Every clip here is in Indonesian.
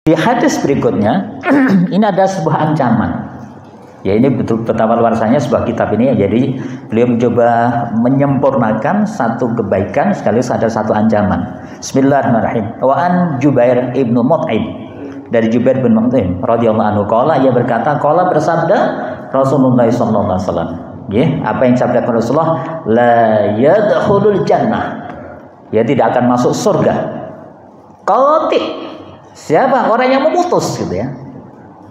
Di hadis berikutnya ini ada sebuah ancaman. Ya, ini betul betapa luasnya sebuah kitab ini ya. Jadi beliau mencoba menyempurnakan satu kebaikan sekaligus ada satu ancaman. Bismillahirrahmanirrahim. Wa an Jubair ibnu Mut'im, dari Jubair bin Mut'im radhiyallahu anhu qala, ia berkata, qala bersabda Rasulullah sallallahu alaihi wasallam. Ya, apa yang disabdakan Rasulullah, la yadkhulul jannah, ya tidak akan masuk surga. Qati, siapa orang yang memutus gitu ya.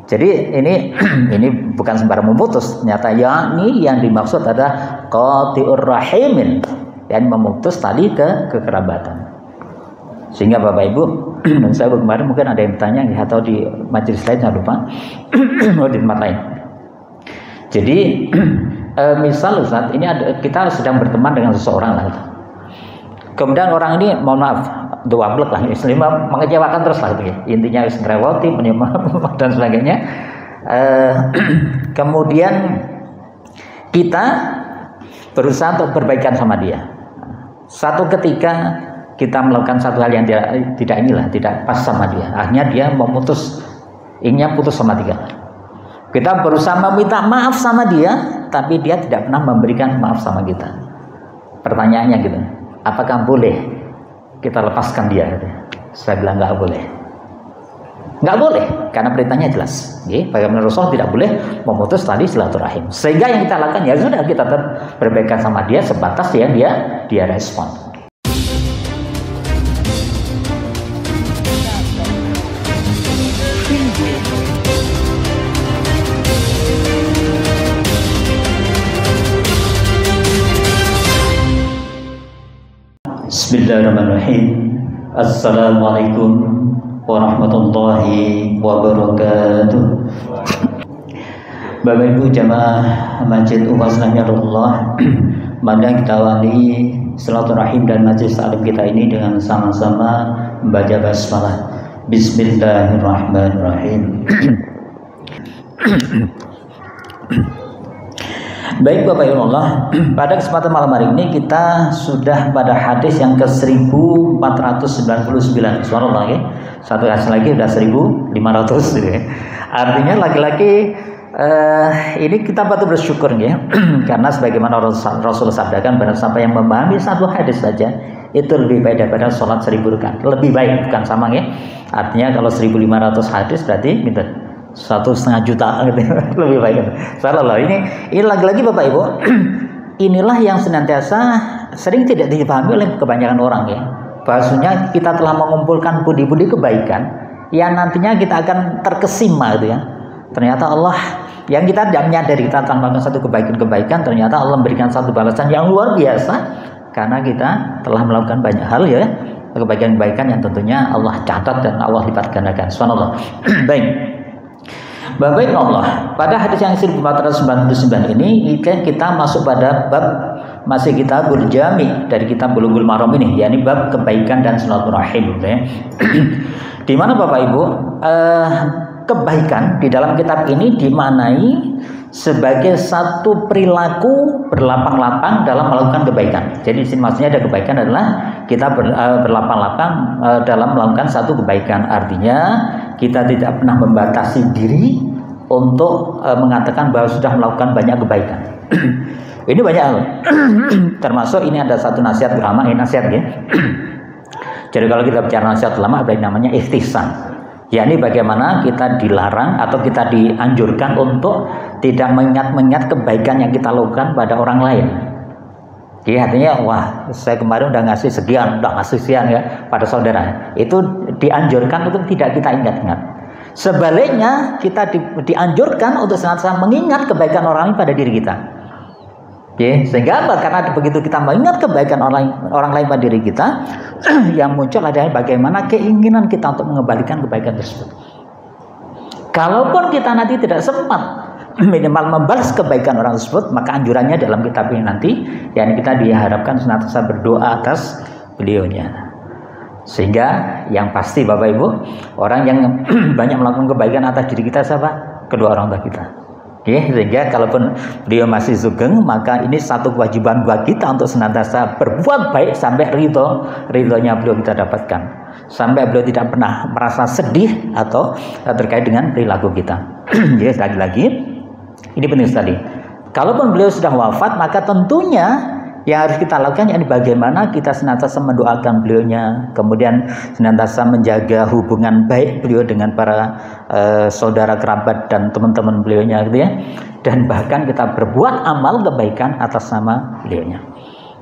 Jadi ini bukan sembarang memutus, ternyata yakni yang dimaksud adalah qati'ur rahimin, yang memutus tali kekerabatan. Sehingga Bapak Ibu, dan saya kemarin mungkin ada yang bertanya atau di majelis lain saya lupa, di tempat lain. Jadi misal Ustaz, ini kita sedang berteman dengan seseorang lah. Kemudian orang ini, mohon maaf, dua blok lah, istilahnya mengecewakan terus lah gitu ya. Intinya ngerewoti, dan sebagainya. Kemudian kita berusaha untuk berbaikan sama dia. Satu ketika kita melakukan satu hal yang tidak pas sama dia. Akhirnya dia memutus, inginnya putus sama dia. Kita berusaha meminta maaf sama dia, tapi dia tidak pernah memberikan maaf sama kita. Pertanyaannya gitu, apakah boleh kita lepaskan dia? Saya bilang nggak boleh. Nggak boleh, karena perintahnya jelas. Bagaimana Rasulullah tidak boleh memutus tali silaturahim. Sehingga yang kita lakukan ya sudah, kita tetap berbaikan sama dia sebatas yang dia respon. Bismillahirrahmanirrahim. Assalamualaikum warahmatullahi wabarakatuh. Bapak Ibu jamaah Masjid Umas Nahmiyatullah, mari kita awali silaturahim dan majelis taklim kita ini dengan sama-sama membaca basmalah. Bismillahirrahmanirrahim. Baik Bapak Ibu Allah, pada kesempatan malam hari ini kita sudah pada hadis yang ke 1499. Subhanallah ya. Satu hadis lagi sudah 1500 ya. Artinya lagi-lagi ini kita patut bersyukur ya. Karena sebagaimana Rasul sabdakan, barang siapa yang memahami satu hadis saja itu lebih baik daripada sholat 1000 rakaat. Lebih baik, bukan sama ya. Artinya kalau 1500 hadis berarti 1,5 juta gitu. Lebih baik. Salah ini lagi-lagi Bapak Ibu, inilah yang senantiasa sering tidak dipahami oleh kebanyakan orang ya. Bahasanya kita telah mengumpulkan budi-budi kebaikan yang nantinya kita akan terkesima gitu ya. Ternyata Allah yang kita tidak menyadari, kita telah melakukan satu kebaikan-kebaikan, ternyata Allah memberikan satu balasan yang luar biasa karena kita telah melakukan banyak hal ya, kebaikan-kebaikan yang tentunya Allah catat dan Allah lipat gandakan. Subhanallah. Baik. Bapak Allah, pada hadis yang 1499 ini kita masuk pada bab masih kitabul jami dari kitab Bulughul Maram ini, yakni bab kebaikan dan silaturahim ya. Di mana Bapak Ibu, kebaikan di dalam kitab ini dimaknai sebagai satu perilaku berlapang-lapang dalam melakukan kebaikan. Jadi maksudnya ada kebaikan adalah kita berlapang-lapang dalam melakukan satu kebaikan. Artinya kita tidak pernah membatasi diri untuk mengatakan bahwa sudah melakukan banyak kebaikan. Ini banyak hal. Termasuk ini ada satu nasihat ulama, ini nasihat ya. Jadi kalau kita bicara nasihat ulama, ada yang namanya ihtisan. Yakni bagaimana kita dilarang atau kita dianjurkan untuk tidak mengingat-ingat kebaikan yang kita lakukan pada orang lain. Jadi artinya, wah saya kemarin udah ngasih sekian, udah ngasih sekian ya pada saudara. Itu dianjurkan untuk tidak kita ingat-ingat. Sebaliknya kita dianjurkan untuk senantiasa mengingat kebaikan orang lain pada diri kita. Oke, sehingga apa? Karena begitu kita mengingat kebaikan orang lain pada diri kita, yang muncul adalah bagaimana keinginan kita untuk mengembalikan kebaikan tersebut. Kalaupun kita nanti tidak sempat minimal membalas kebaikan orang tersebut, maka anjurannya dalam kitab ini nanti, yang kita diharapkan senantiasa berdoa atas beliaunya. Sehingga yang pasti Bapak Ibu, orang yang banyak melakukan kebaikan atas diri kita siapa? Kedua orang tua kita. Oke, sehingga kalaupun beliau masih sugeng, maka ini satu kewajiban buat kita untuk senantiasa berbuat baik sampai ridhonya beliau kita dapatkan, sampai beliau tidak pernah merasa sedih atau terkait dengan perilaku kita. Jadi lagi-lagi ini penting sekali. Kalaupun beliau sudah wafat, maka tentunya yang harus kita lakukan yakni bagaimana kita senantiasa mendoakan beliaunya, kemudian senantiasa menjaga hubungan baik beliau dengan para saudara kerabat dan teman-teman beliaunya gitu ya. Dan bahkan kita berbuat amal kebaikan atas nama beliaunya.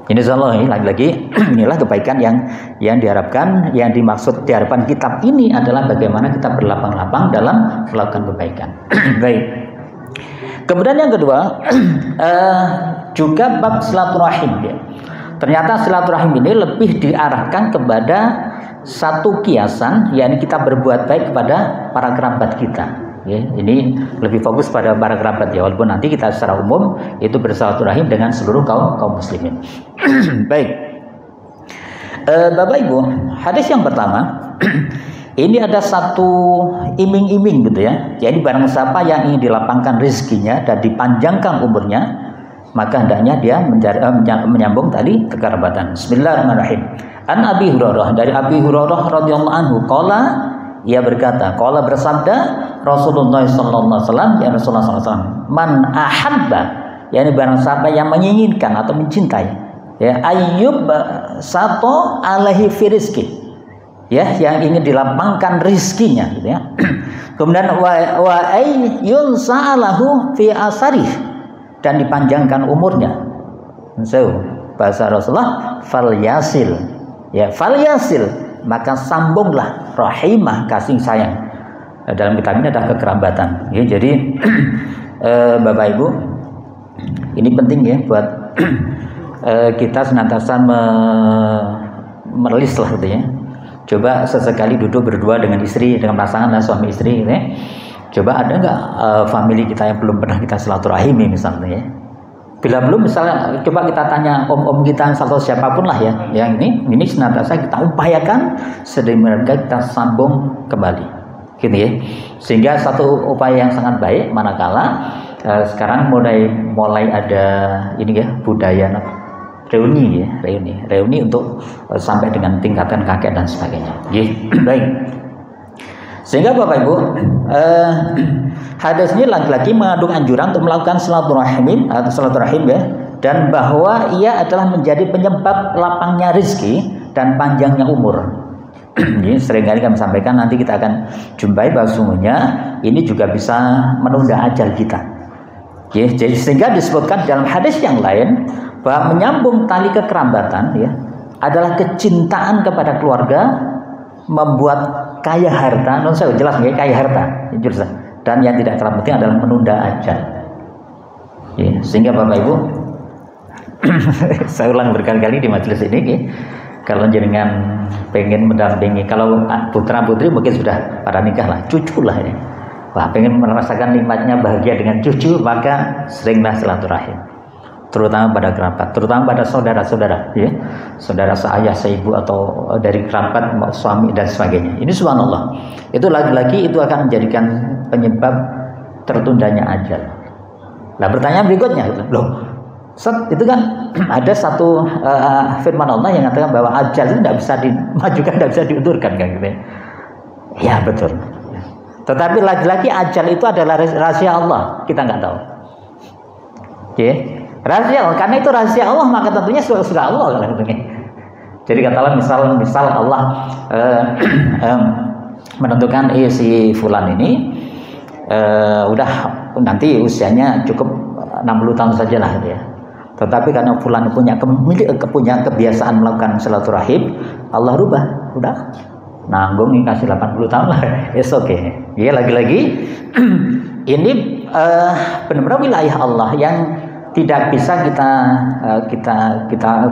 Ini insyaallah lagi-lagi inilah kebaikan yang diharapkan, yang diharapkan kitab ini adalah bagaimana kita berlapang-lapang dalam melakukan kebaikan. Baik. Kemudian yang kedua, juga bab silaturahim ya. Ternyata silaturahim ini lebih diarahkan kepada satu kiasan, yakni kita berbuat baik kepada para kerabat kita. Ya, ini lebih fokus pada para kerabat ya, walaupun nanti kita secara umum itu bersilaturahim dengan seluruh kaum muslimin. Baik, Bapak Ibu, hadis yang pertama. Ini ada satu iming-iming gitu ya. Jadi barang siapa yang ingin dilapangkan rezekinya dan dipanjangkan umurnya, maka hendaknya dia menyambung tadi kekerabatan. Bismillahirrahmanirrahim. An Abi Hurairah, dari Abi Hurairah radhiyallahu anhu, qala, ia berkata, qala bersabda Rasulullah sallallahu alaihi wasallam, ya Rasulullah sallallahu alaihi wasallam, man ahabba, yakni barang siapa yang menginginkan atau mencintai, ya ayyub sato alaihi fi rizki, ya yang ingin dilapangkan rizkinya gitu ya. Kemudian wa ayyun sa'alahu fi asarih, dan dipanjangkan umurnya. So, bahasa Rasulullah fal yasil, ya fal yasil, maka sambunglah rahimah, kasih sayang. Dalam kitab ini ada kekerabatan ya. Jadi Bapak Ibu, ini penting ya buat kita senantiasa merelis lah gitu ya. Coba sesekali duduk berdua dengan istri, dengan pasangan dan suami istri gitu ya. Coba ada nggak family kita yang belum pernah kita silaturahimi misalnya ya. Bila belum, misalnya coba kita tanya om-om kita atau siapapun lah ya, yang ini senantiasa kita upayakan sedemikian kita sambung kembali gitu ya. Sehingga satu upaya yang sangat baik manakala sekarang mulai ada ini ya, budaya reuni untuk sampai dengan tingkatan kakek dan sebagainya. Baik. Sehingga Bapak Ibu, hadis ini lagi-lagi mengandung anjuran untuk melakukan silaturahim ya, dan bahwa ia adalah menjadi penyebab lapangnya rezeki dan panjangnya umur. Ini seringkali kami sampaikan, nanti kita akan jumpai bahwa sungguhnya ini juga bisa menunda ajal kita. Jadi sehingga disebutkan dalam hadis yang lain bahwa menyambung tali kekerabatan ya adalah kecintaan kepada keluarga, membuat kaya harta. Saya jelas nggak kaya harta, dan yang tidak kalah penting adalah menunda ajal. Ya, sehingga Bapak Ibu, saya ulang berkali-kali di majelis ini, ya, kalau jenengan pengen mendampingi, kalau putra putri mungkin sudah pada nikah lah, cucu lah ya. Wah, pengen merasakan nikmatnya bahagia dengan cucu, maka seringlah silaturahim. Terutama pada kerabat, terutama pada saudara-saudara, ya, saudara seayah, seibu atau dari kerabat, suami dan sebagainya. Ini subhanallah, itu lagi-lagi itu akan menjadikan penyebab tertundanya ajal. Nah, pertanyaan berikutnya, loh, itu kan ada satu firman Allah yang mengatakan bahwa ajal itu tidak bisa dimajukan, tidak bisa diundurkan, kan gitu ya. Ya betul. Tetapi lagi-lagi ajal itu adalah rahasia Allah, kita nggak tahu. Oke. Rahasia Allah, karena itu rahasia Allah, maka tentunya sudah Allah kan tentunya. Jadi katakanlah misal Allah menentukan si fulan ini udah nanti usianya cukup 60 tahun saja lah gitu ya. Tetapi karena fulan punya kebiasaan melakukan silaturahim, Allah rubah, udah nanggung nih kasih 80 tahun lah. It's okay. Ya lagi-lagi ini benar-benar wilayah Allah yang tidak bisa kita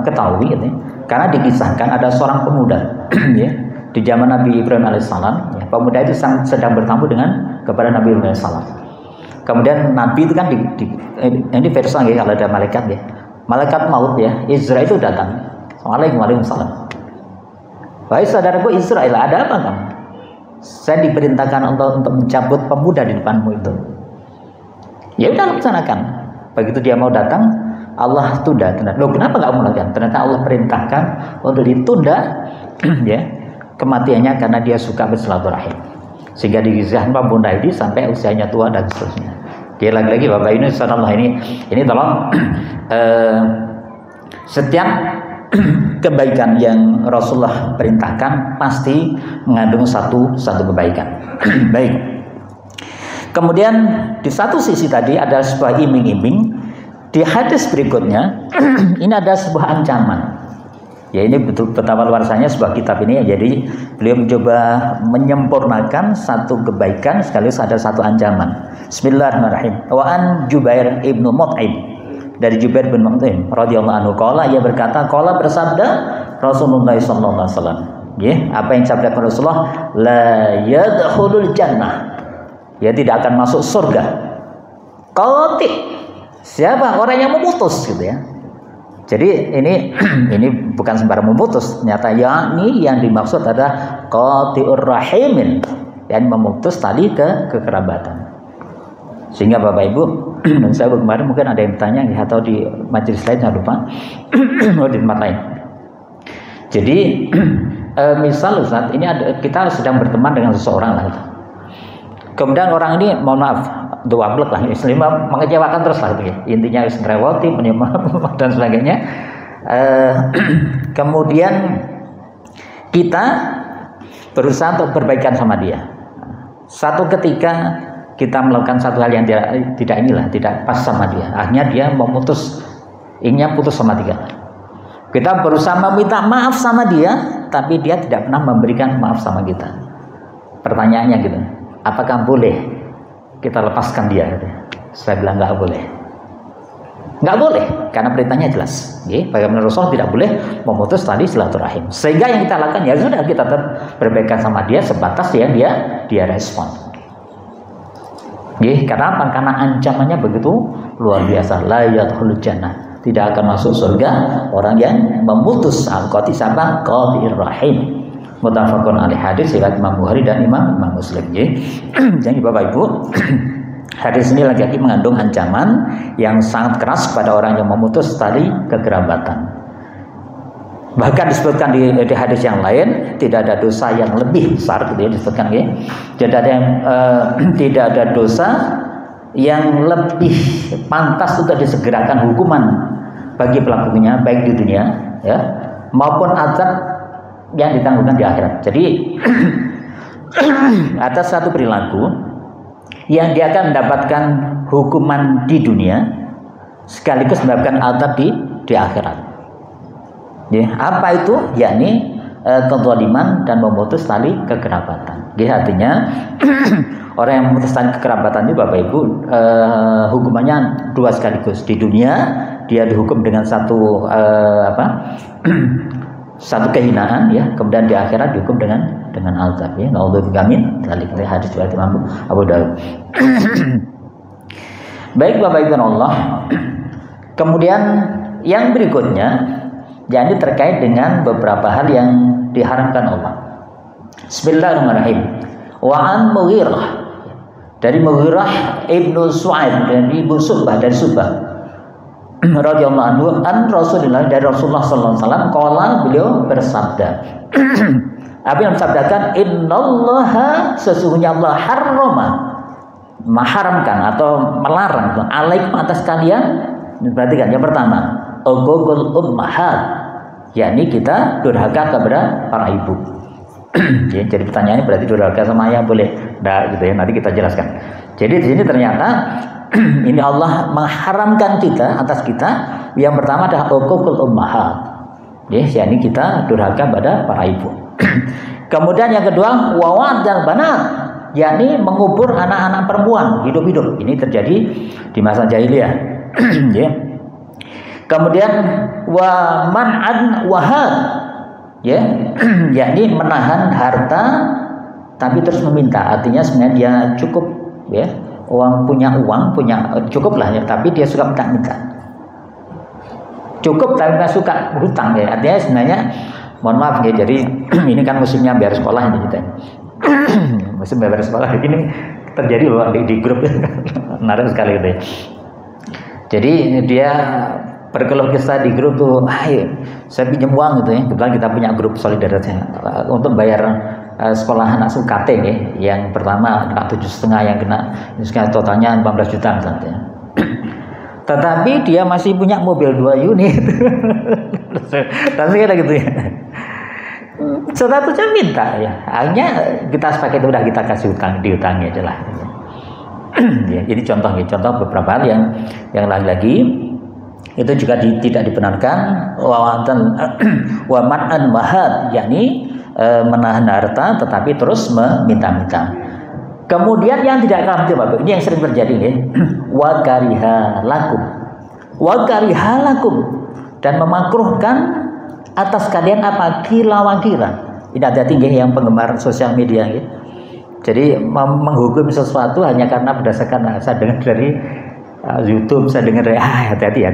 ketahui gitu ya. Karena dikisahkan ada seorang pemuda ya, di zaman Nabi Ibrahim alaihissalam ya, pemuda itu sedang bertamu kepada Nabi Ibrahim alaihissalam. Kemudian Nabi itu kan ini versi ya, kalau ada malaikat ya, malaikat maut ya, Israel itu datang. Waalaikumsalam. Wahai saudaraku Israel, ada apa kamu? Saya diperintahkan Allah untuk mencabut pemuda di depanmu itu. Ya udah laksanakan. Begitu dia mau datang, Allah tunda. Loh, kenapa nggak mau lakukan? Ternyata Allah perintahkan untuk ditunda ya kematiannya karena dia suka bersilaturahim. Sehingga dikisahkan Pak Bunda ini sampai usianya tua dan seterusnya. Dia lagi-lagi Bapak ini subhanallah ini tolong setiap kebaikan yang Rasulullah perintahkan pasti mengandung satu kebaikan. Baik. Kemudian di satu sisi tadi ada sebuah iming-iming. Di hadis berikutnya ini ada sebuah ancaman. Ya ini betul betapa luasnya sebuah kitab ini. Jadi beliau mencoba menyempurnakan satu kebaikan sekaligus ada satu ancaman. Bismillahirrahmanirrahim. Wa an Jubair ibnu Mut'im, dari Jubair bin Mut'im radhiyallahu anhu qala, ia berkata, qala bersabda Rasulullah sallallahu alaihi wasallam. Ya, apa yang sabda Rasulullah? La yadkhulul jannah. Ya, tidak akan masuk surga. Qati. Siapa? Orang yang memutus gitu ya. Jadi ini bukan sembarang memutus, ternyata yakni yang dimaksud adalah qati'ur rahimin, yang memutus tali kekerabatan. Sehingga Bapak Ibu dan saya kemarin mungkin ada yang bertanya atau di majelis lain, jangan lupa di tempat lain. Jadi misal Ustaz, ini kita sedang berteman dengan seseorang lah. Kemudian orang ini mohon maaf dua blok lah, Islam mengecewakan terus lah gitu ya. Intinya ngerewoti, menyembah dan sebagainya. Kemudian kita berusaha untuk berbaikan sama dia. Satu ketika kita melakukan satu hal yang tidak pas sama dia, akhirnya dia inginnya putus sama dia. Kita berusaha meminta maaf sama dia, tapi dia tidak pernah memberikan maaf sama kita. Pertanyaannya gitu, apakah boleh kita lepaskan dia? Saya bilang nggak boleh, karena perintahnya jelas. Bagaimana Rasul tidak boleh memutus tali silaturahim. Sehingga yang kita lakukan ya sudah, kita berbaikan sama dia sebatas yang dia respon. Karena apa? Karena ancamannya begitu luar biasa. La yadkhulul jannah, tidak akan masuk surga orang yang memutus al-qati sama qati'ir rahim. Muttafaqun alaih, hadis riwayat Imam Bukhari dan Imam Muslim. Jadi Bapak Ibu, hadis ini lagi-lagi mengandung ancaman yang sangat keras pada orang yang memutus tali kekerabatan. Bahkan disebutkan di hadis yang lain, tidak ada dosa yang lebih besar gitu ya, disebutkan ya. Tidak ada dosa yang lebih pantas untuk disegerakan hukuman bagi pelakunya, baik di dunia ya maupun azab yang ditanggungkan di akhirat. Jadi atas satu perilaku yang dia akan mendapatkan hukuman di dunia sekaligus mendapatkan azab di akhirat. Ya, apa itu? Yakni kezaliman dan memutus tali kekerabatan. Jadi artinya orang yang memutus tali kekerabatan itu Bapak Ibu hukumannya dua sekaligus. Di dunia dia dihukum dengan satu satu kehinaan ya, kemudian di akhirat dihukum dengan azab ya. Naudzubillah min dzalik, hadis riwayat Imam Abu Dawud. Baik Bapak Ibu Allah. Kemudian yang berikutnya yakni terkait dengan beberapa hal yang diharamkan Allah. Bismillahirrahmanirrahim. Wa an Mughirah, dari Mughirah ibnu Su'aib, dari Ibu Subah, dari Subah radhiyallahu anhu, an Rasulullah, dari Rasulullah sallallahu alaihi wasallam, qala, beliau bersabda. Apa yang bersabdakan? Innallaha, sesungguhnya Allah harrama, mengharamkan atau melarang alaikum atas kalian. Perhatikan yang pertama, uququl ummahat, yakni kita durhaka kepada para ibu. Ya, jadi pertanyaannya berarti durhaka sama ayah boleh? Nah, gitu ya, nanti kita jelaskan. Jadi di sini ternyata ini Allah mengharamkan kita atas kita. Yang pertama adalah uququl ummahat. Ya, yakni kita durhaka pada para ibu. Kemudian yang kedua wawadal banat, yakni mengubur anak-anak perempuan hidup-hidup. Ini terjadi di masa jahiliyah. Ya. Kemudian wa man'an wahad, ya, yakni menahan harta tapi terus meminta. Artinya sebenarnya dia cukup ya, punya cukup lah ya, tapi dia suka minta. Cukup tapi nggak suka hutang ya. Artinya sebenarnya mohon maaf ya, jadi ini kan musimnya bayar sekolah ini kita. Musim bayar sekolah ini terjadi di grup menarik sekali itu ya. Jadi dia berkeluh kesah di grup tuh, saya pinjam uang gitu ya. Kebetulan kita punya grup solidaritas untuk bayar sekolah anak UKT ya. Yang pertama kena 7,5, yang kena totalnya 15 juta misalnya. Tetapi dia masih punya mobil 2 unit. Tapi kayak gitu ya. Statusnya minta ya. Akhirnya kita sepakai itu udah kita kasih utang, diutangi aja lah. Ya, ini contoh beberapa hal yang lagi-lagi itu juga tidak dibenarkan wa man'an wahad, yakni menahan harta tetapi terus meminta-minta. Kemudian yang tidak kalah Bapak, ini yang sering terjadi ya. Wa kariha lakum dan memakruhkan atas kalian apa kira. Ini ada tinggi yang penggemar sosial media ya. Jadi menghukum sesuatu hanya karena berdasarkan saya dengar dari YouTube, saya dengar dari hati-hati ya.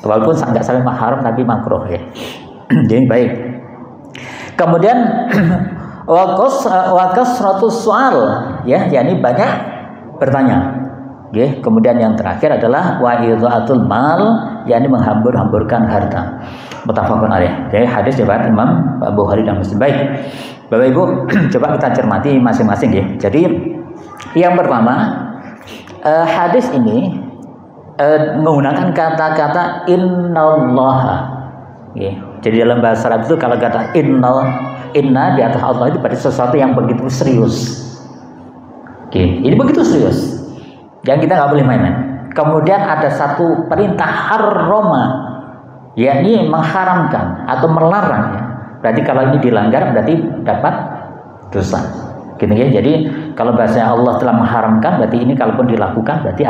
Walaupun nggak sampai haram tapi makruh ya. Jadi baik. Kemudian wakasratus soal ya, yakni banyak bertanya. Ya, kemudian yang terakhir adalah wa idha'atul mal, yakni menghambur-hamburkan harta. Muttafaqun alaih. Jadi hadis riwayat Imam Bukhari dan Muslim. Baik. Bapak Ibu, coba kita cermati masing-masing ya. Jadi yang pertama, hadis ini menggunakan kata-kata innallaha. Ya. Jadi dalam bahasa Arab itu kalau kata inna di atas Allah itu berarti sesuatu yang begitu serius. Oke, ini begitu serius. Yang kita nggak boleh main-main. Kemudian ada satu perintah harroma, yakni mengharamkan atau melarang ya. Berarti kalau ini dilanggar berarti dapat dosa. Gitu ya. Jadi kalau bahasanya Allah telah mengharamkan berarti ini kalaupun dilakukan berarti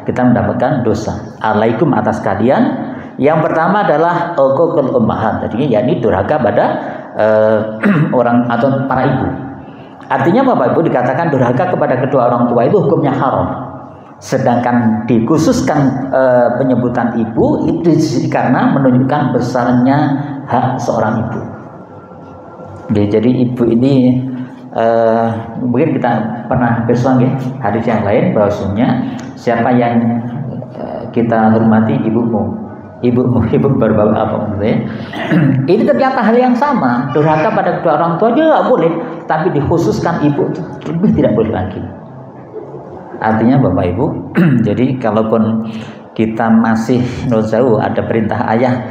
kita mendapatkan dosa. Alaikum atas kalian. Yang pertama adalah uququl ummahat. Jadi yakni durhaka pada orang atau para ibu. Artinya Bapak Ibu dikatakan durhaka kepada kedua orang tua itu hukumnya haram. Sedangkan dikhususkan penyebutan ibu itu karena menunjukkan besarnya hak seorang ibu. Jadi ibu ini mungkin kita pernah bersama ya, hadis yang lain bahwasanya siapa yang kita hormati ibu berbapak apa maksudnya. Ini ternyata hal yang sama, durhaka pada kedua orang tua juga nggak boleh, tapi dikhususkan ibu itu lebih tidak boleh lagi. Artinya Bapak Ibu, jadi kalaupun kita masih jauh ada perintah ayah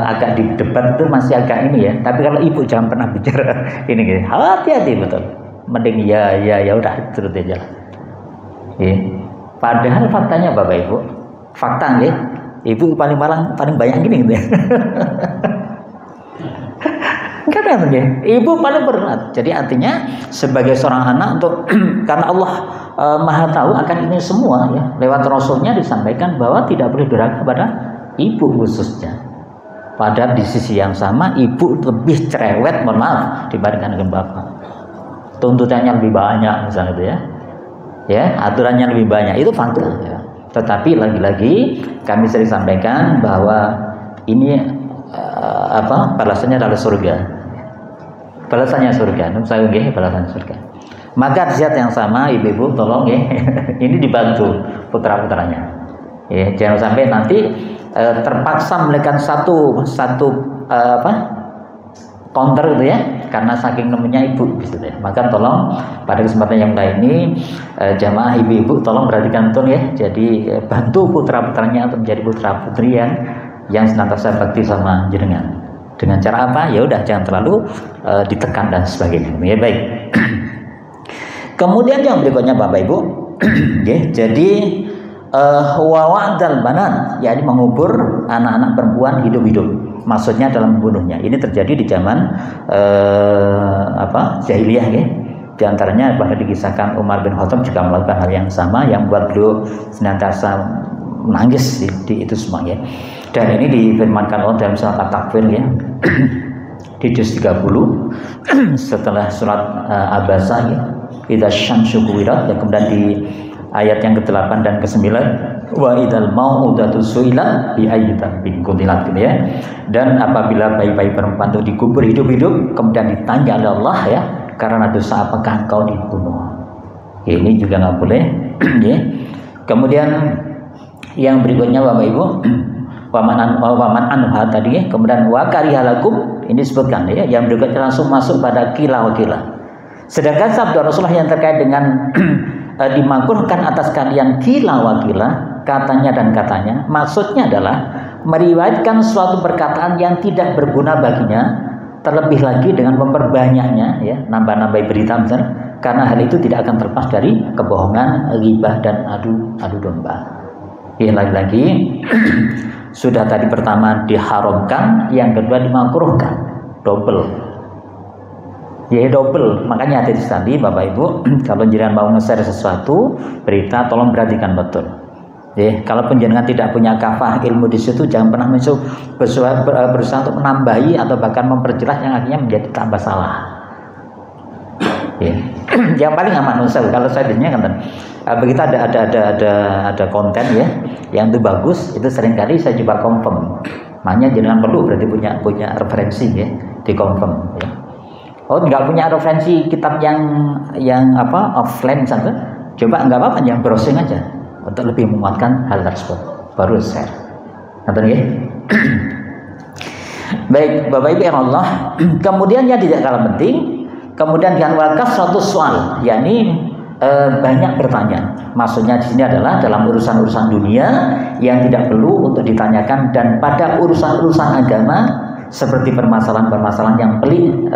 agak di depan itu masih agak ini ya. Tapi kalau ibu jangan pernah bicara ini gitu. Hati-hati betul. Mending ya udah terus aja. Ya. Padahal faktanya Bapak Ibu, fakta ya. Ibu paling banyak gini gitu ya. Karena ibu paling berat. Jadi artinya sebagai seorang anak untuk karena Allah Maha tahu akan ini semua ya. Lewat Rasulnya disampaikan bahwa tidak boleh durhaka pada ibu khususnya. Padahal di sisi yang sama ibu lebih cerewet, mohon maaf, dibandingkan dengan bapak. Tuntutannya lebih banyak misalnya itu ya. Ya, aturannya lebih banyak itu fakta ya. Tetapi lagi-lagi kami sering sampaikan bahwa ini balasannya adalah surga. Balasannya surga, saya balasannya surga. Maka di saat yang sama ibu-ibu tolong ya, ini dibantu putra-putranya. Ya, jangan sampai nanti terpaksa melakukan satu counter gitu ya, karena saking nemunya ibu gitu ya. Maka tolong pada kesempatan yang lain ini jamaah ibu-ibu tolong perhatikan tuh ya. Jadi bantu putra-putranya untuk menjadi putra-putri yang senantiasa bakti sama jenengan. Dengan cara apa? Ya udah jangan terlalu ditekan dan sebagainya. Ya baik. Kemudian yang berikutnya Bapak Ibu, ya, jadi wa'dal banat, yakni mengubur anak-anak perempuan hidup-hidup. Maksudnya dalam membunuhnya. Ini terjadi di zaman jahiliyah ya. Di antaranya bahkan dikisahkan Umar bin Khattab juga melakukan hal yang sama yang buat beliau senantiasa menangis di itu semua ya. Dan ini difirmankan Allah dalam surat At-Takfir ya. Di juz 30 setelah surat Abasa ya. Idza syamsu kuwirat, dan kemudian di ayat yang ke-8 dan ke-9 wa idzal mau'udatu su'ilat bi ayyi dzambin qutilat gitu ya. Dan apabila bayi-bayi perempuan itu dikubur hidup-hidup kemudian ditanya oleh Allah ya, karena dosa apakah engkau dibunuh. Ini juga nggak boleh. Ya. Kemudian yang berikutnya Bapak Ibu, waman anha tadi ya. Kemudian wa karihalakum ini disebutkan ya. Yang berikutnya langsung masuk pada kila wa kila. Sedangkan sabda Rasulullah yang terkait dengan dimakruhkan atas kalian kila wa kila, katanya dan katanya, maksudnya adalah meriwayatkan suatu perkataan yang tidak berguna baginya, terlebih lagi dengan memperbanyaknya ya, nambah-nambah berita misalnya. Karena hal itu tidak akan terlepas dari kebohongan, ghibah dan adu domba. Ya, lagi-lagi sudah tadi pertama diharamkan, yang kedua dimakruhkan, double. Ya double. Makanya hati-hati sekali Bapak Ibu, kalau jenengan mau nge-share sesuatu berita, tolong perhatikan betul. Ya, kalau jenengan tidak punya kafah ilmu di situ, jangan pernah berusaha untuk menambahi atau bahkan memperjelas yang akhirnya menjadi tambah salah. Ya. Yang paling aman kalau saya dengar kan begitu ada konten ya yang itu bagus, itu seringkali saya coba confirm. Makanya jangan perlu berarti punya referensi ya, di confirm ya. Oh, nggak punya referensi kitab yang offline saja, coba nggak apa-apa, yang browsing aja untuk lebih menguatkan hal tersebut, baru share. Nonton ya. Baik Bapak Ibu yang Allah, kemudian yang tidak kalah penting, kemudian yang wakas suatu soal, yakni banyak bertanya. Maksudnya di sini adalah dalam urusan-urusan dunia yang tidak perlu untuk ditanyakan, dan pada urusan-urusan agama seperti permasalahan-permasalahan yang pelik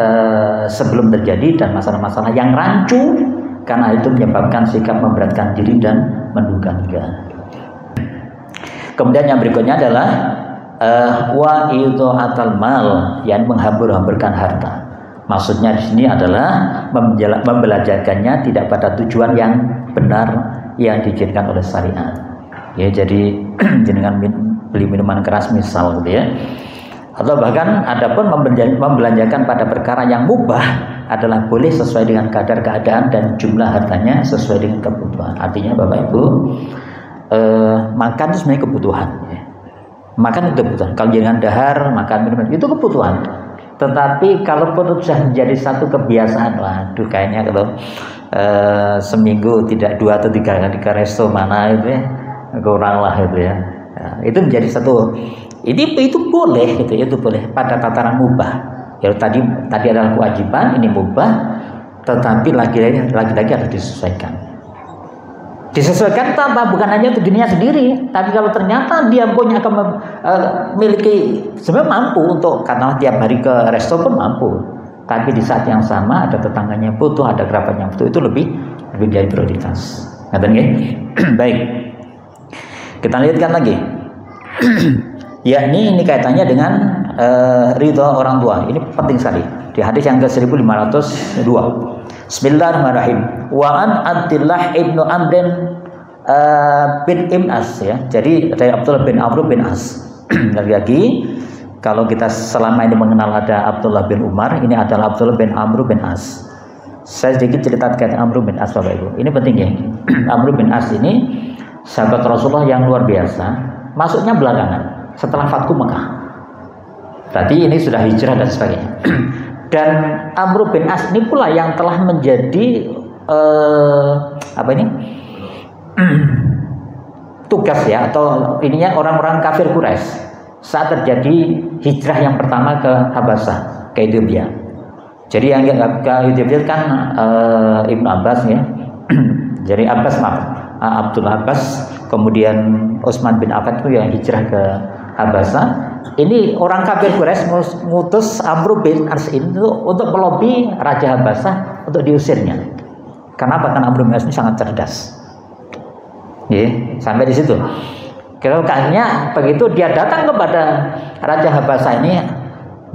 sebelum terjadi dan masalah-masalah yang rancu, karena itu menyebabkan sikap memberatkan diri dan menduga-duga. Kemudian yang berikutnya adalah wa idha'atul mal, yang menghambur-hamburkan harta. Maksudnya di sini adalah membelajarkannya tidak pada tujuan yang benar yang diizinkan oleh syariat. Ya, jadi dengan beli minuman keras misal gitu ya. Atau bahkan adapun membelanjakan pada perkara yang mubah adalah boleh sesuai dengan kadar keadaan dan jumlah hartanya sesuai dengan kebutuhan. Artinya Bapak Ibu, makan itu sebenarnya kebutuhan ya. Makan itu kebutuhan. Kalau jangan dahar, makan minuman itu kebutuhan. Tetapi kalau pun sudah menjadi satu kebiasaan, waduh kayaknya kalau seminggu tidak 2 atau 3 kali ke resto mana itu ya, kurang lah itu ya. Itu menjadi satu, itu boleh gitu, itu boleh pada tataran mubah. Ya tadi adalah kewajiban, ini mubah, tetapi lagi-lagi harus disesuaikan. Disesuaikan tanpa bukan hanya untuk dirinya sendiri, tapi kalau ternyata dia punya memiliki sebenarnya mampu untuk, karena tiap hari ke resto pun mampu, tapi di saat yang sama ada tetangganya butuh, ada kerabatnya butuh, itu lebih jadi prioritas. Ngerti nggih? Baik. Kita lihatkan lagi. Yakni ini kaitannya dengan ridha orang tua. Ini penting sekali. Di hadis yang ke-1502. Bismillahirrahmanirrahim. Wa an Abdullah ibnu Amr bin As ya. Jadi dari Abdullah bin Amr bin As. Lagi kalau kita selama ini mengenal ada Abdullah bin Umar, ini adalah Abdullah bin Amr bin As. Saya sedikit cerita terkait Amr bin As Bapak Ibu. Ini penting ya. Amr bin As ini sahabat Rasulullah yang luar biasa. Masuknya belakangan setelah Fathu Mekah. Tadi ini sudah hijrah dan sebagainya. Dan Amr bin As ini pula yang telah menjadi tugas ya, atau ininya orang-orang kafir Quraisy saat terjadi hijrah yang pertama ke Habasah, ke Ethiopia. Jadi yang ke Ethiopia kan Ibnu Abbas ya. Jadi Abdul Abbas, kemudian Utsman bin Affan itu yang hijrah ke Habasah. Ini orang kafir Quraisy mengutus Amr bin As itu untuk melobi Raja Habasah untuk diusirnya. Kenapa? Karena Amr bin As ini sangat cerdas. Sampai di situ. Kalau kayaknya begitu dia datang kepada Raja Habasah ini,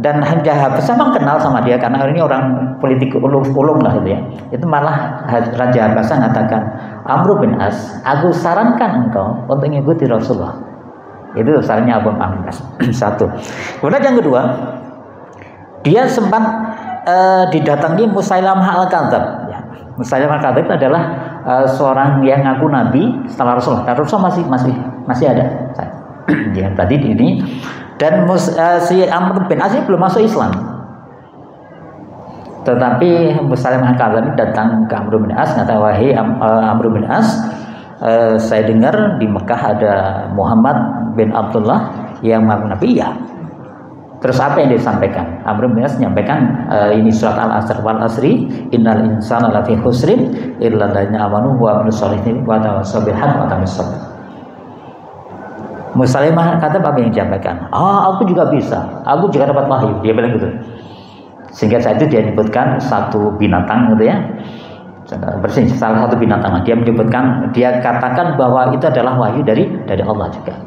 dan Raja Habasah memang kenal sama dia karena ini orang politik ulung lah gitu ya. Itu malah Raja Habasah mengatakan, Amr bin As, aku sarankan engkau untuk mengikuti Rasulullah. Itu sarannya Abu Amr. Satu. Kemudian yang kedua, dia sempat didatangi Musailamah al-Kadzab. Ya. Musailamah al-Kadzab adalah seorang yang ngaku nabi setelah Rasulullah. Dan Rasulullah masih ada. Ya, tadi ini, dan si Amr bin As belum masuk Islam. Tetapi Musailamah Al-Kadzdzab datang ke Amr bin As, kata, wahai Amr bin As, saya dengar di Mekah ada Muhammad bin Abdullah yang mengaku Nabi. Ya. Terus apa yang disampaikan? Amr bin As menyampaikan ini surat Al-Asr wal asri innal insana lafi khusrin illa alladziina amanu wa amilus shalihaati wa tawassaw bil haqqi wa tawassaw. Musailamah kata apa yang disampaikan? Aku juga bisa. Aku juga dapat wahyu. Dia bilang gitu. Sehingga saat itu dia menyebutkan satu binatang gitu ya. Salah satu binatang. Dia menyebutkan, dia katakan bahwa itu adalah wahyu dari Allah juga.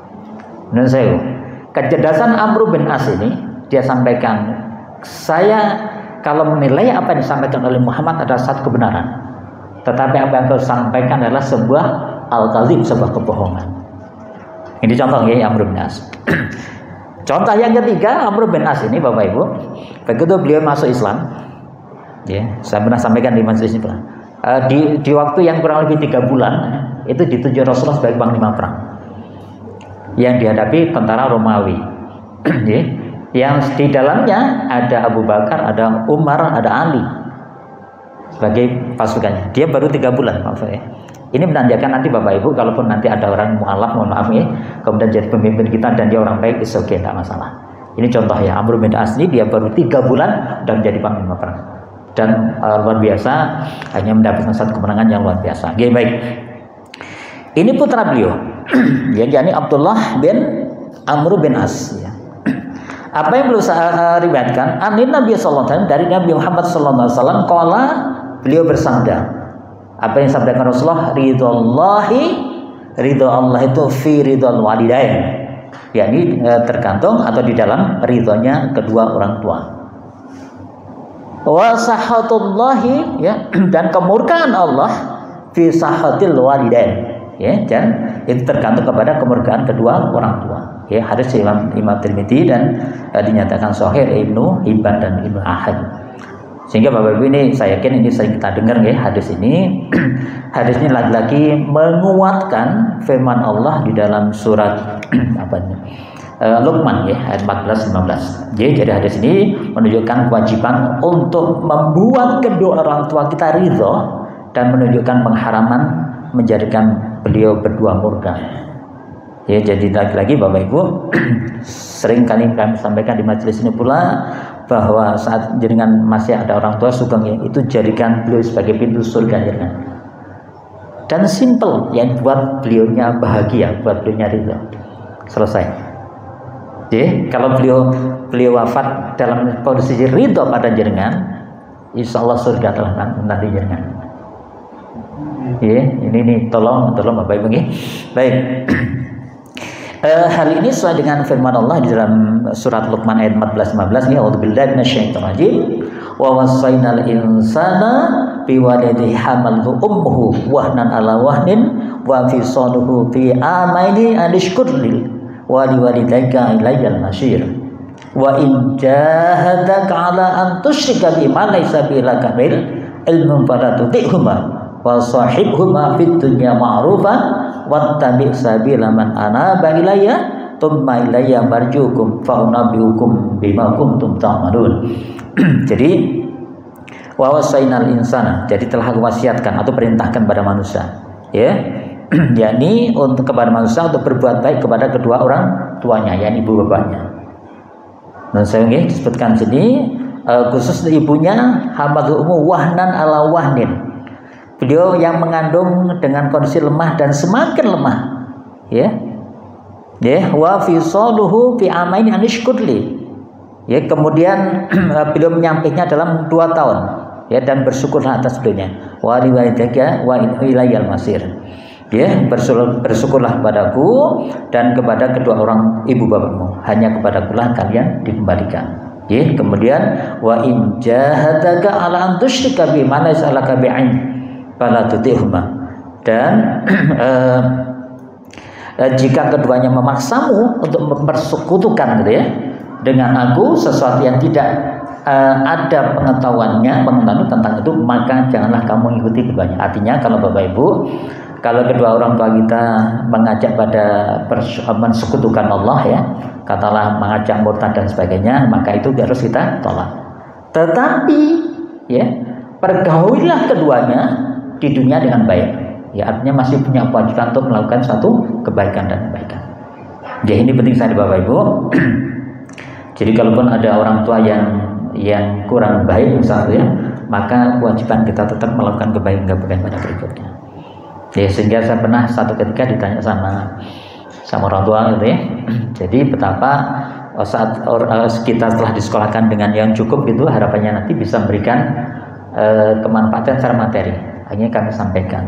Menurut saya, kecerdasan Amr bin As ini, dia sampaikan, saya kalau menilai apa yang disampaikan oleh Muhammad adalah satu kebenaran. Tetapi apa yang kau sampaikan adalah sebuah al-kadzib, sebuah kebohongan. Ini contoh ya Amr bin As. Contoh yang ketiga, Amr bin As ini Bapak Ibu, begitu beliau masuk Islam, ya, saya pernah sampaikan di majelis ini, di waktu yang kurang lebih 3 bulan, itu ditunjuk Rasulullah sebagai panglima perang, yang dihadapi tentara Romawi, ya, yang di dalamnya ada Abu Bakar, ada Umar, ada Ali sebagai pasukannya. Dia baru 3 bulan, maksudnya. Ini menandakan nanti Bapak Ibu, kalaupun nanti ada orang mu'alaf, mohon maaf ya, kemudian jadi pemimpin kita dan dia orang baik, oke, tidak masalah. Ini contoh ya, Amr bin As ini dia baru 3 bulan dan jadi panglima perang. Dan luar biasa, hanya mendapatkan satu kemenangan yang luar biasa. Oke, baik. Ini putra beliau, yang yakni Abdullah bin Amr bin As. Ya. Apa yang beliau riwayatkan? Anin Nabi sallallahu alaihi wasallam, dari Nabi Muhammad sallallahu alaihi wasallam, qala, beliau bersabda. Apa yang disampaikan Rasulullah, ridho Allah itu fi ridhol walidain, yakni tergantung atau di dalam ridhonya kedua orang tua. Wa sahatullahi, ya, dan kemurkaan Allah fi sahatil walidain, ya, dan itu tergantung kepada kemurkaan kedua orang tua. Ya, hadis Imam Tirmidzi dan dinyatakan sahih Ibnu Hibban dan Ibnu Ahad. Sehingga Bapak Ibu ini saya yakin ini sering kita dengar ya hadis ini. Hadis ini lagi-lagi menguatkan firman Allah di dalam surat Luqman ya ayat 14-15. Jadi hadis ini menunjukkan kewajiban untuk membuat kedua orang tua kita ridho dan menunjukkan pengharaman menjadikan beliau berdua murka. Ya, jadi lagi-lagi Bapak Ibu sering kali kami sampaikan di majelis ini pula bahwa saat jenengan masih ada orang tua sugeng ya, itu jadikan beliau sebagai pintu surga jenengan. Dan simple yang buat beliaunya bahagia, buat beliaunya ridho. Selesai. Jadi kalau beliau wafat dalam kondisi ridho pada jenengan, insya Allah surga telah nanti jenengan. Ya, ini tolong Bapak Ibu. Baik. Hal ini sesuai dengan firman Allah di dalam surat Luqman ayat 14-15 ya, a'udzubillahi minasyaitonir rajim. Wa wasainal insana biwalidayhi hamaltu ummuhu wahnan ala wahnin wa fisaluhu fi amaini anishkurli wa liwalidayka ilayyal masyir. Wa in jahadaka ala an tusyrika bima laysa bi laka bil ilmun fala tuti'huma wa sahibhuma fid dunya ma'rufa wattabi' sabila man anaba ilayya thumma ilayya marjukum fa unabbiukum bima kuntum ta'malun. Jadi wa wasainal insana, jadi telah wasiatkan atau perintahkan pada manusia ya, yakni untuk kepada manusia untuk berbuat baik kepada kedua orang tuanya, yakni ibu bapaknya. Dan saya ingin disebutkan sini khusus ibunya hamadul ummu wahnan ala wahnin. Beliau yang mengandung dengan kondisi lemah dan semakin lemah, ya, wa fisaluhu fi amaini anishkurli, ya, kemudian beliau menyampaikannya dalam 2 tahun, ya, dan bersyukurlah atas beliaunya. Wa riwayataka wa ilayyal masir, ya, bersyukurlah kepadaku dan kepada kedua orang ibu bapakmu, hanya kepadakulah kalian dikembalikan. Ya, kemudian wa in jahadaka ala an tusyrika bima laysa laka bi'ilm fala tuti'huma, dan jika keduanya memaksamu untuk mempersekutukan gitu ya dengan aku sesuatu yang tidak ada pengetahuan tentang itu, maka janganlah kamu ikuti keduanya. Artinya kalau Bapak Ibu, kalau kedua orang tua kita mengajak pada mensekutukan Allah ya, katalah mengajak murtad dan sebagainya, maka itu harus kita tolak. Tetapi ya, pergaulilah keduanya di dunia dengan baik. Ya, artinya masih punya kewajiban untuk melakukan suatu kebaikan dan kebaikan. Jadi ini penting sekali Bapak Ibu. Jadi kalaupun ada orang tua yang kurang baik misalnya, maka kewajiban kita tetap melakukan kebaikan pada berikutnya. Ya, sehingga saya pernah satu ketika ditanya sama orang tua gitu ya. Jadi betapa saat kita telah disekolahkan dengan yang cukup gitu, harapannya nanti bisa memberikan kemanfaatan secara materi. Akhirnya kami sampaikan,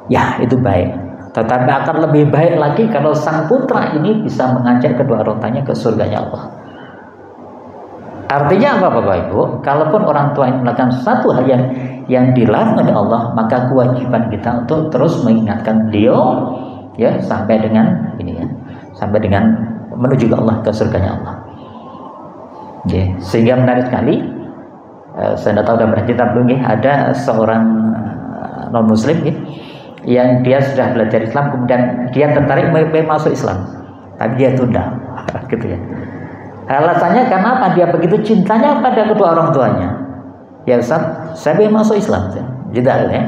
ya itu baik. Tetapi akan lebih baik lagi kalau sang putra ini bisa mengajak kedua orang tuanya ke surganya Allah. Artinya apa Bapak Ibu? Kalaupun orang tua ini melakukan satu hal yang dilarang oleh Allah, maka kewajiban kita untuk terus mengingatkan beliau, ya, sampai dengan ini ya, sampai dengan menuju ke Allah, ke surganya Allah. Ya, sehingga menarik sekali. Saya tidak tahu sudah pernah cerita belum ya, ada seorang non Muslim ya, yang dia sudah belajar Islam, kemudian dia tertarik masuk Islam, tapi dia tunda, gitu ya. Alasannya karena apa? Dia begitu cintanya pada kedua orang tuanya. Ya Ustaz, saya ingin masuk Islam, tidak ya.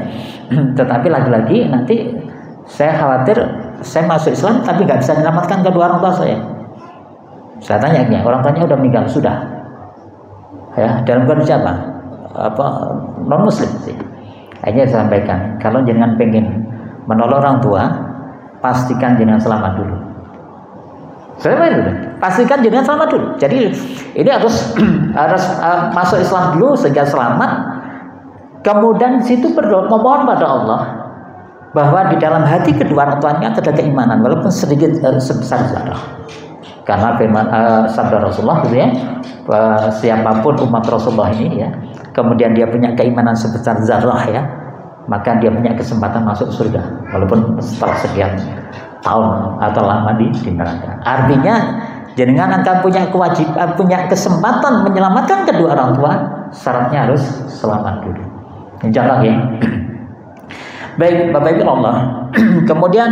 Tetapi lagi-lagi nanti saya khawatir saya masuk Islam tapi nggak bisa menyelamatkan kedua orang tua saya. Saya tanya, orang tuanya udah meninggal sudah. Ya, dalam kondisi apa non Muslim sih. Akhirnya saya sampaikan, kalau jangan pengen menolong orang tua, pastikan jangan selamat dulu. Pastikan jangan selamat dulu. Jadi ini harus masuk Islam dulu sehingga selamat. Kemudian situ berdoa memohon pada Allah bahwa di dalam hati kedua orang tuanya ada keimanan walaupun sedikit sebesar zarah. Karena firman sabda Rasulullah gitu ya, siapapun umat Rasulullah ini ya, kemudian dia punya keimanan sebesar zarah ya, maka dia punya kesempatan masuk surga walaupun setelah sekian tahun atau lama di neraka. Artinya jenengan akan punya kewajiban, punya kesempatan menyelamatkan kedua orang tua, syaratnya harus selamat dulu. Insyaallah ya. Baik Bapak Ibu Allah. Kemudian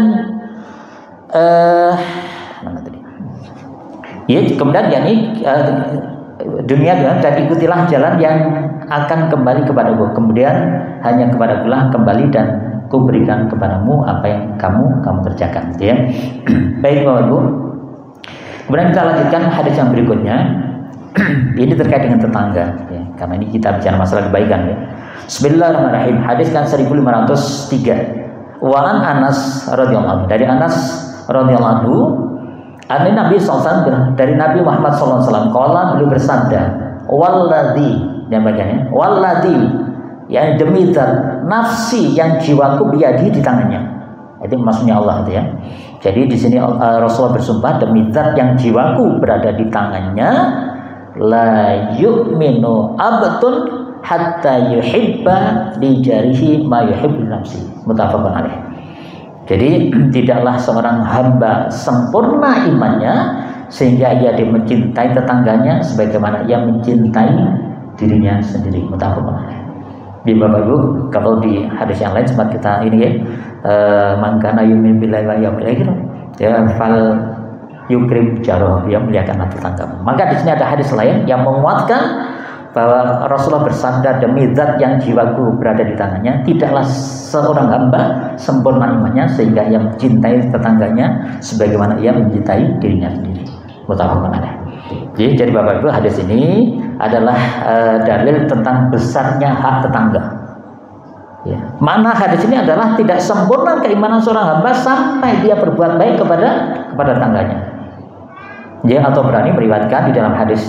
mana tadi? Ya, kemudian yakni dunia dan ikutilah jalan yang akan kembali kepada Allah. Kemudian hanya kepada Allah kembali dan Ku berikan kepadamu apa yang kamu kerjakan, ya. Baik Bapak Ibu. Kemudian kita lanjutkan hadis yang berikutnya. Ini terkait dengan tetangga, ya. Karena ini kita bicara masalah kebaikan, ya. Bismillahirrahmanirrahim. Hadis kan 1503. Wa an Anas radhiyallahu anhu. Dari Anas radhiyallahu anhu, Nabi SAW, dari Nabi Muhammad SAW, qala, beliau bersabda, walladzi, yang bagiannya, walladzi, yang demi zat nafsi yang jiwaku biadi di tangannya. Itu maksudnya Allah itu ya. Jadi di sini Rasulullah bersumpah demi zat yang jiwaku berada di tangannya, la yu'minu abdun hatta yuhibba li jarihi ma yuhibbu nafsi. Muttafaqun alaih. Jadi tidaklah seorang hamba sempurna imannya sehingga ia mencintai tetangganya sebagaimana ia mencintai dirinya sendiri. Muttafaqun alaih. Di Bapak Ibu, kalau di hadis yang lain sempat kita ini ya, mangkana yumin billahi wa yawmil akhir, ya fal yukrim jaroh, yang muliakan tetangga. Maka di sini ada hadis lain yang menguatkan bahwa Rasulullah bersabda demi zat yang jiwaku berada di tangannya, tidaklah seorang hamba sempurna imannya sehingga ia mencintai tetangganya sebagaimana ia mencintai dirinya sendiri. Muttafaqun alaih. Jadi Bapak Ibu, hadis ini adalah dalil tentang besarnya hak tetangga. Ya. Makna hadis ini adalah tidak sempurna keimanan seorang hamba sampai dia berbuat baik kepada tetangganya. Ya, atau berani meriwayatkan di dalam hadis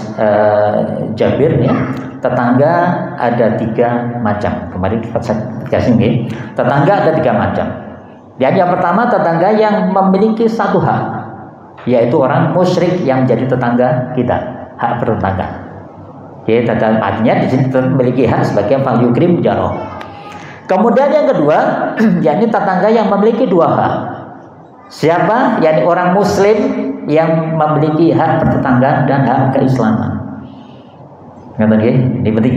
Jabir ya, tetangga ada 3 macam. Kemarin kita kasih ini, tetangga ada 3 macam. Yang pertama, tetangga yang memiliki satu hak, yaitu orang musyrik yang menjadi tetangga kita, hak bertetangga. Jadi artinya di sini memiliki hak sebagai fal yukrim jaroh. Kemudian yang kedua, yakni tetangga yang memiliki 2 hak. Siapa? Yakni orang Muslim yang memiliki hak bertetangga dan hak keislaman. Ini penting.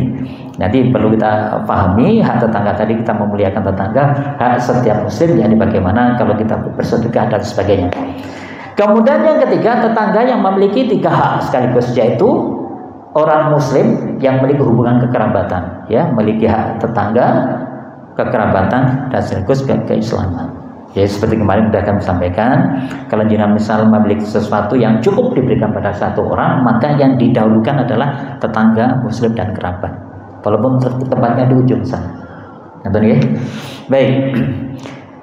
Nanti perlu kita pahami hak tetangga tadi, kita memuliakan tetangga, hak setiap Muslim, yakni bagaimana kalau kita bersedekah dan sebagainya. Kemudian yang ketiga, tetangga yang memiliki 3 hak sekaligus, yaitu orang muslim yang memiliki hubungan kekerabatan, ya, memiliki hak tetangga, kekerabatan dan sekaligus keislaman. Ya, seperti kemarin sudah kami sampaikan, kalau jenengan misal memiliki sesuatu yang cukup diberikan pada satu orang, maka yang didahulukan adalah tetangga muslim dan kerabat, walaupun tempatnya di ujung sana. Ya? Baik.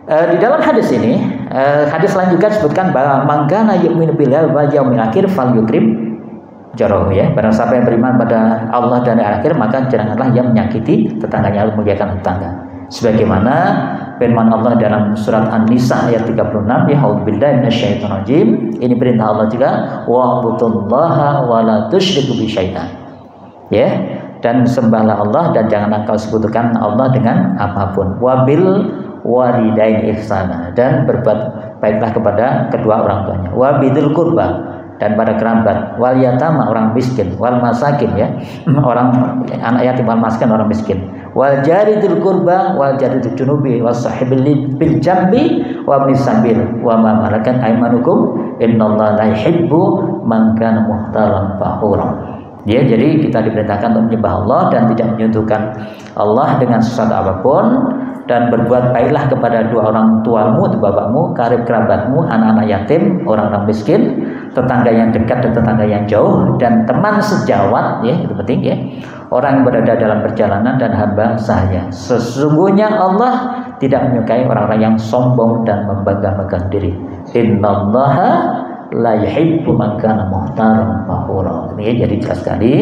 Di dalam hadis ini, hadis lain juga disebutkan bahwa mangkana yu'minu billahi wal yaumil akhir falyukrim jarahu, ya. Barang siapa yang beriman pada Allah dan hari akhir, maka janganlah ia menyakiti tetangganya, memuliakan tetangga. Sebagaimana firman Allah dalam surat An-Nisa ayat 36, ya, a'udzubillahi minasyaitonirrajim. Ini perintah Allah juga, wa'budullaha wa la tusyriku bi syai'an. Ya, dan sembahlah Allah dan jangan engkau sekutukan Allah dengan apapun. Wabil walidaini ihsana, dan berbuat baiklah kepada kedua orang tuanya. Wabidil qurba, dan pada kerabat, wal yatama, orang miskin, wal masakin, ya, orang anak yatim, wal masakin, orang miskin, wal jaridil qurba, wal jaridil junubi, was sahibil bil jambi, wa ibnis sabil, wa ma malakat aymanukum, innallaha la yuhibbu man kana muhtalan fakhura. Ya, jadi kita diperintahkan untuk menyembah Allah dan tidak menyentuhkan Allah dengan sesuatu apapun, dan berbuat baiklah kepada dua orang tuamu, bapakmu, karib kerabatmu, anak-anak yatim, orang-orang miskin, tetangga yang dekat dan tetangga yang jauh, dan teman sejawat, ya, itu penting, ya, orang yang berada dalam perjalanan dan hamba sahaya. Sesungguhnya Allah tidak menyukai orang-orang yang sombong dan membangga-banggakan diri. Innallaha la yuhibbu man kana muhtalan fakhura. Ini jadi jelas sekali.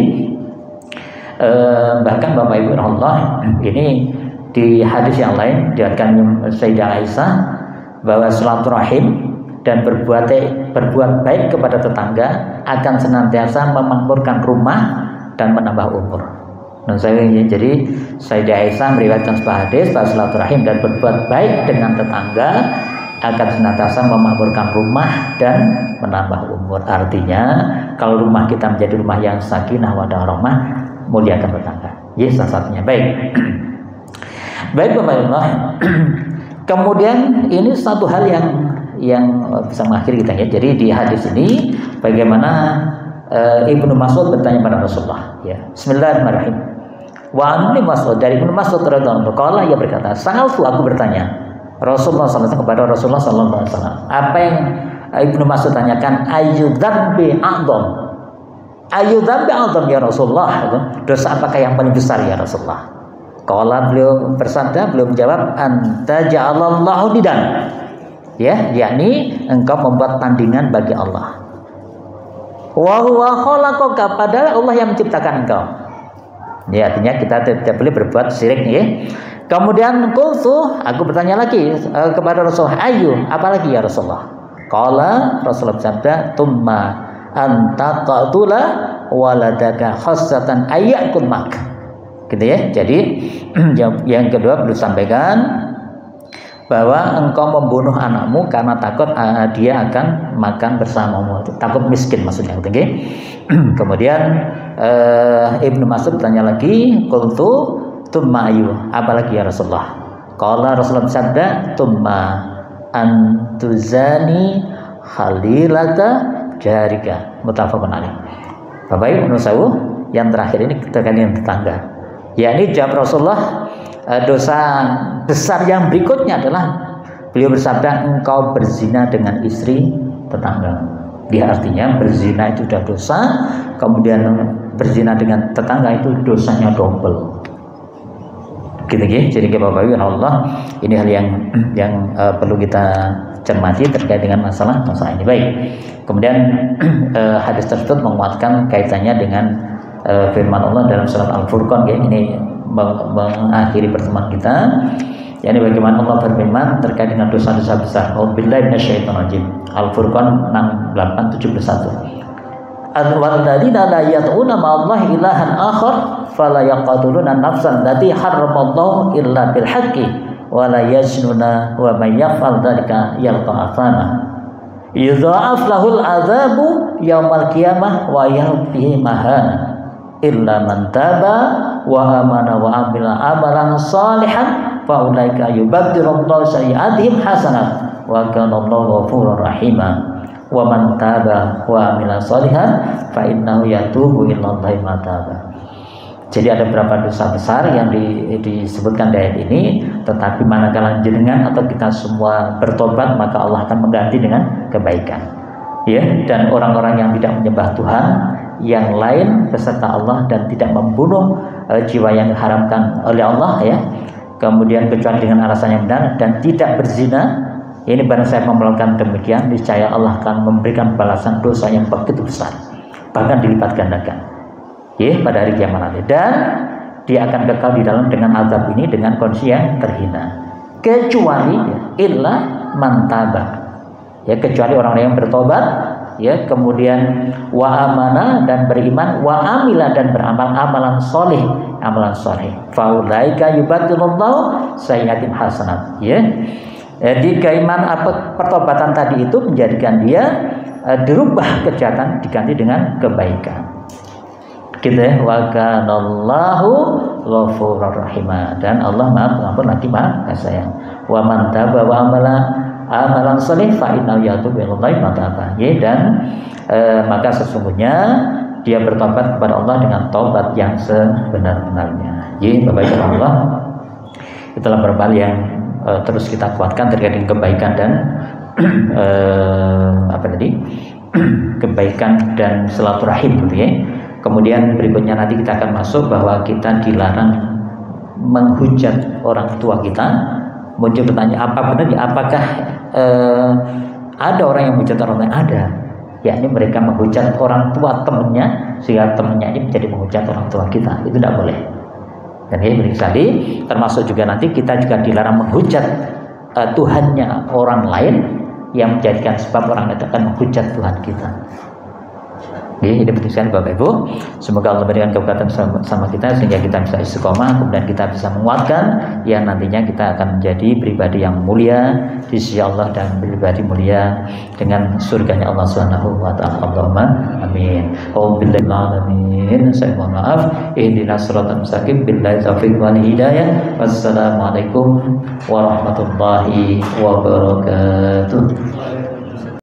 Bahkan Bapak Ibu Allah, ini di hadis yang lain diriwayatkan Sayyidah Aisyah bahwa silaturahim dan berbuat baik kepada tetangga akan senantiasa memakmurkan rumah dan menambah umur. Dan jadi Sayyidah Aisyah meriwayatkan sebuah hadis bahwa silaturahim dan berbuat baik dengan tetangga akan senantiasa memakmurkan rumah dan menambah umur. Artinya kalau rumah kita menjadi rumah yang sakinah wa warahmah, muliakan tetangga. Yes, salah satunya. Baik. Baik Bapak Ibu. Kemudian ini satu hal yang bisa mengakhiri kita, ya. Jadi di hadis ini bagaimana Ibnu Mas'ud bertanya pada Rasulullah, ya. Bismillahirrahmanirrahim. Wa Ibnu Mas'ud, dari Ibnu Mas'ud radhiyallahu anhu, ia berkata, aku bertanya Rasulullah SAW kepada Rasulullah SAW, apa yang Ibnu Mas'ud tanyakan, ayyudzambi a'dzam, ayyudzambi a'dzam ya Rasulullah, dosa apakah yang paling besar ya Rasulullah? Qala, beliau bersabda, beliau menjawab, anta ja'alallahu nidan, ya, yakni engkau membuat tandingan bagi Allah. Wa huwa khalaqaka, padahal Allah yang menciptakan engkau. Ya, artinya kita tidak boleh berbuat syirik, ya. Kemudian qultu, aku bertanya lagi kepada Rasulullah, ayu, apalagi ya Rasulullah? Qala, Rasulullah bersabda, tumma anta qatula waladaka khassatan ayyakul mak. Gitu, ya. Jadi yang kedua perlu sampaikan bahwa engkau membunuh anakmu karena takut dia akan makan bersamamu, takut miskin maksudnya, gitu, okay? Kemudian Ibnu Mas'ud bertanya lagi, qultu tumma ayu, apalagi ya Rasulullah? Qala, Rasulullah bersabda, tumma antuzani khalilata jarika, muttafaqun alaih. Bapak Ibu menurut yang terakhir ini terkait dengan tetangga. Ya, ini jawab Rasulullah. Dosa besar yang berikutnya adalah beliau bersabda, engkau berzina dengan istri tetangga. Dia artinya berzina itu sudah dosa, kemudian berzina dengan tetangga itu dosanya double. Gitu, ya. Jadi Bapak Ibu Allah, ini hal yang perlu kita cermati terkait dengan masalah ini. Baik. Kemudian hadis tersebut menguatkan kaitannya dengan firman Allah dalam surat Al-Furqan, ya. Ini mengakhiri pertemuan kita. Yani bagaimana Allah berfirman terkait dengan dosa-dosa besar. A'udzubillahi minasyaitonirrajim. Al-Furqan 68-71. Al-walladzina la yad'una ma'allahi ilahan akhar fala yaqtuluna an-nafsan allati harramallahu illa bil haqqi wa la yaznuna wa may yaf'al dzalika yalqa athama. Yudha'af lahul 'adzabu yaumal qiyamah wa yahfihi mahana illa man taba wa amana wa amila amalan salihan fa ulaika yubaddilullahu sayyi'atihim hasanat wa kana Allahu ghafurur rahima. wa man taba wa amila sholihan fa innahu yatubu ilallahi mataba. Jadi ada beberapa dosa besar yang disebutkan di ayat ini, tetapi manakala jenengan atau kita semua bertobat, maka Allah akan mengganti dengan kebaikan. Ya, dan orang-orang yang tidak menyembah Tuhan yang lain beserta Allah dan tidak membunuh jiwa yang diharamkan oleh Allah, ya, kemudian kecuali dengan alasan yang benar, dan tidak berzina, ini barang saya melakukan demikian, niscaya Allah akan memberikan balasan dosa yang begitu besar, bahkan dilipat gandakan, ya, pada hari kiamat nanti. Dan dia akan kekal di dalam dengan azab ini dengan kondisi yang terhina, kecuali illa man taba, ya, kecuali orang yang bertobat, ya, kemudian wa amana dan beriman, wa amila dan beramal amalan soleh, faulaika yubaddilullahu sayyiatim hasanat, ya. Jadi keiman pertobatan tadi itu menjadikan dia dirubah kejahatan diganti dengan kebaikan. Gitu ya, wa kanallahu ghafurur rahim, dan Allah Maha Pengampun lagi Maha Kasayang. Wa man taba wa amala amalan shalih fa innahu yatubu ilallahi mataba. Ya, dan maka sesungguhnya dia bertobat kepada Allah dengan taubat yang sebenar-benarnya. Ya, Bapak Ibu Allah, itulah beberapa yang terus kita kuatkan terkait dengan kebaikan dan kebaikan dan silaturahim, gitu ya. Kemudian berikutnya nanti kita akan masuk bahwa kita dilarang menghujat orang tua kita. Muncul pertanyaan, apa benar ya? Apakah ada orang yang menghujat orang tua? Ada, yakni mereka menghujat orang tua temannya sehingga temannya ini menjadi menghujat orang tua kita. Itu tidak boleh. Dan ini tadi termasuk juga nanti kita juga dilarang menghujat Tuhannya orang lain yang menjadikan sebab orang itu akan menghujat Tuhan kita. Ini penting sekali Bapak Ibu. Semoga Allah memberikan kekuatan sama kita sehingga kita bisa istiqomah, kemudian kita bisa menguatkan yang nantinya kita akan menjadi pribadi yang mulia di sisi Allah dan pribadi mulia dengan surganya Allah Subhanahu wa taala. Allahumma amin. Amin. Saya mohon maaf. Ihdinas siratal mustaqim billahi taufiq wal hidayah. Wassalamualaikum warahmatullahi wabarakatuh.